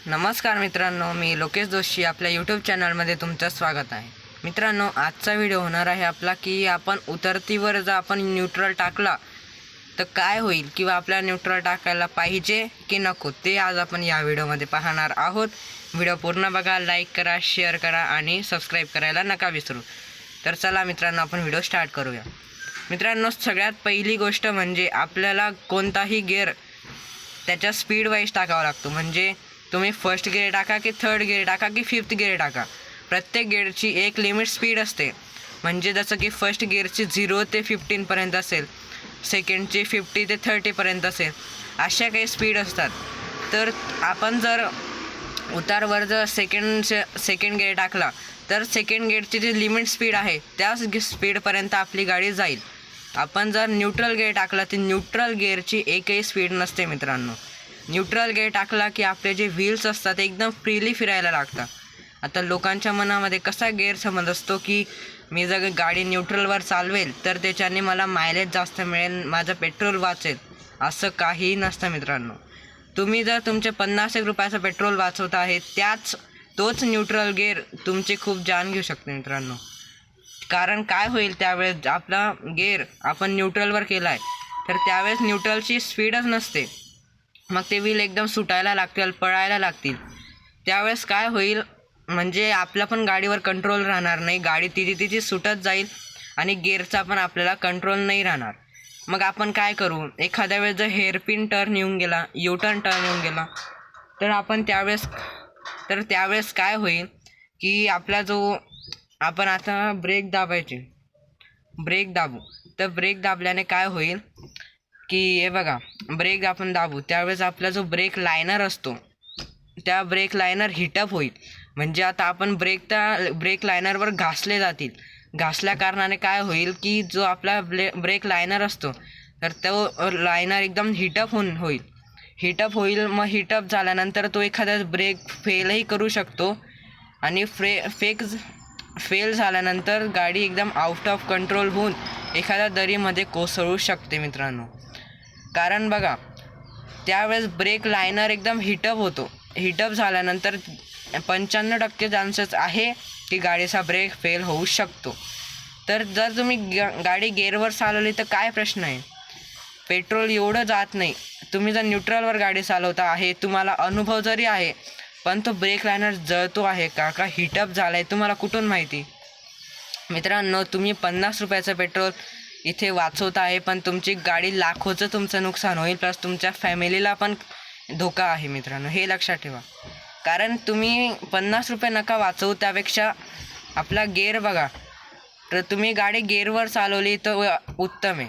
नमस्कार मित्रांनो, मी लोकेश जोशी आपल्या यूट्यूब चॅनलमध्ये तुमचं स्वागत आहे. मित्रांनो, आजचा व्हिडिओ होणार आहे आपला की आपण उतरतीवर जर आपण न्यूट्रल टाकला तर काय होईल किंवा आपल्याला न्यूट्रल टाकायला पाहिजे की नको ते आज आपण या व्हिडिओमध्ये पाहणार आहोत. व्हिडिओ पूर्ण बघा, लाईक करा, शेअर करा आणि सबस्क्राईब करायला नका विसरू. तर चला मित्रांनो, आपण व्हिडिओ स्टार्ट करूया. मित्रांनो, सगळ्यात पहिली गोष्ट म्हणजे आपल्याला कोणताही गिअर त्याच्या स्पीड वाईज टाकावा लागतो. म्हणजे तुम्ही फर्स्ट गिअर टाका की थर्ड गिअर टाका की फिफ्थ गिअर टाका, प्रत्येक गिअरची एक लिमिट स्पीड असते. म्हणजे जसं की फर्स्ट गिअरची 0 ते 15पर्यंत असेल, सेकंडची 50 ते 30पर्यंत असेल, अशा काही स्पीड असतात. तर आपण जर उतारवर जर सेकंड गिअर टाकला तर सेकंड गिअरची जी लिमिट स्पीड आहे त्याच स्पीडपर्यंत आपली गाडी जाईल. आपण जर न्यूट्रल गिअर टाकला तर न्यूट्रल गिअरची एकही स्पीड नसते मित्रांनो. न्यूट्रल गिअर टाकला की आपले जे व्हील्स असतात ते एकदम फ्रीली फिरायला लागतात. आता लोकांच्या मनामध्ये कसा गैरसमज असतो की मी जर गाडी न्यूट्रलवर चालवेल तर त्याच्याने मला मायलेज जास्त मिळेल, माझं पेट्रोल वाचेल. असं काहीही नसतं मित्रांनो. तुम्ही जर तुमचे 50 रुपयाचं पेट्रोल वाचवत आहे तोच न्यूट्रल गिअर तुमची खूप जान घेऊ शकते मित्रांनो. कारण काय होईल, त्यावेळेस आपला गिअर आपण न्यूट्रलवर केला आहे तर त्यावेळेस न्यूट्रलची स्पीडच नसते. मग ते व्हील एकदम सुटायला लागतील, पळायला लागतील. त्यावेळेस काय होईल म्हणजे आपला पण गाडीवर कंट्रोल राहणार नाही, गाडी तिची सुटत जाईल आणि गिअरचा पण आपल्याला कंट्रोल नाही राहणार. मग आपण काय करू, एखाद्या वेळेस जर हेअरपिन टर्न येऊन गेला, यू टर्न टर्न येऊन गेला तर आपण त्यावेळेस काय होईल की आपला जो आपण आता ब्रेक दाबू तर ब्रेक दाबल्याने काय होईल की हे बघा, ब्रेक आपण दाबू त्यावेळेस आपला जो ब्रेक लायनर असतो त्या ब्रेक लायनर हिटअप होईल. म्हणजे आता आपण ब्रेक लायनरवर घासले जातील. घासल्या कारणाने काय होईल की जो आपला ब्रेक लायनर असतो तर तो लायनर एकदम हिटअप होईल. मग हिटअप झाल्यानंतर तो एखादा ब्रेक फेलही करू शकतो आणि फेल झाल्यानंतर गाडी एकदम आउट ऑफ कंट्रोल होऊन एखाद्या दरीमध्ये कोसळू शकते मित्रांनो. कारण बघा, त्यावेळेस ब्रेक लायनर एकदम हिटअप झाल्यानंतर 95% चान्सेस आहे की गाडीचा ब्रेक फेल होऊ शकतो. तर जर तुम्ही गाडी गेअरवर चालवली तर काय प्रश्न आहे, पेट्रोल एवढं जात नाही. तुम्ही जर न्यूट्रलवर गाडी चालवता आहे, तुम्हाला अनुभव जरी आहे पण तो ब्रेक लायनर जळतो आहे का हिटअप झाला आहे तुम्हाला कुठून माहिती. मित्रांनो, तुम्ही 50 रुपयाचं पेट्रोल इथे वाचवता आहे पण तुमची गाडी लाखोचं तुमचं नुकसान होईल, प्लस तुमच्या फॅमिलीला पण धोका आहे मित्रांनो, हे लक्षात ठेवा. कारण तुम्ही 50 रुपये नका वाचवू, त्यापेक्षा आपला गेअर बघा. तर तुम्ही गाडी गेअरवर चालवली तर उत्तम आहे.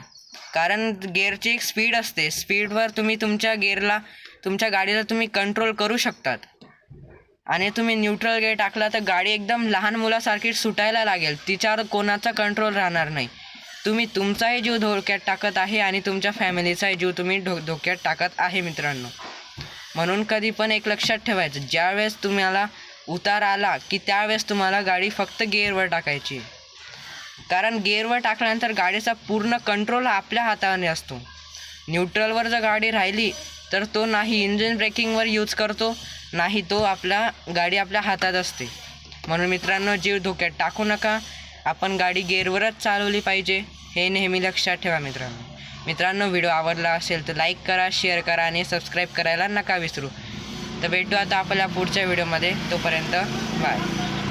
कारण गेअरची एक स्पीड असते, स्पीडवर तुम्ही तुमच्या गाडीला तुम्ही कंट्रोल करू शकतात. आणि तुम्ही न्यूट्रल गिअर टाकला तर गाडी एकदम लहान मुलासारखी सुटायला लागेल, तिच्यावर कोणाचा कंट्रोल राहणार नाही. तुम्ही तुमचाही जीव धोक्यात टाकत आहे आणि तुमच्या फॅमिलीचाही जीव तुम्ही धोक्यात टाकत आहे मित्रांनो. म्हणून कधी पण एक लक्षात ठेवायचं, ज्यावेळेस तुम्हाला उतार आला की त्यावेळेस तुम्हाला गाडी फक्त गिअरवर टाकायची. कारण गिअरवर टाकल्यानंतर गाडीचा पूर्ण कंट्रोल आपल्या हाताने असतो. न्यूट्रलवर जर गाडी राहिली तर तो नाही इंजिन ब्रेकिंगवर यूज करतो, नाही तो गाडी आपल्या हातात असते. म्हणून मित्रांनो, जीव धोक्यात टाकू नका. आपण गाडी गेअरवरच चालवली पाहिजे, हे नेहमी लक्षात ठेवा मित्रांनो. व्हिडिओ आवडला असेल तर लाईक करा, शेअर करा आणि सबस्क्राईब करायला नका विसरू. तर भेटू आता आपल्या पुढच्या व्हिडिओमध्ये. तोपर्यंत बाय.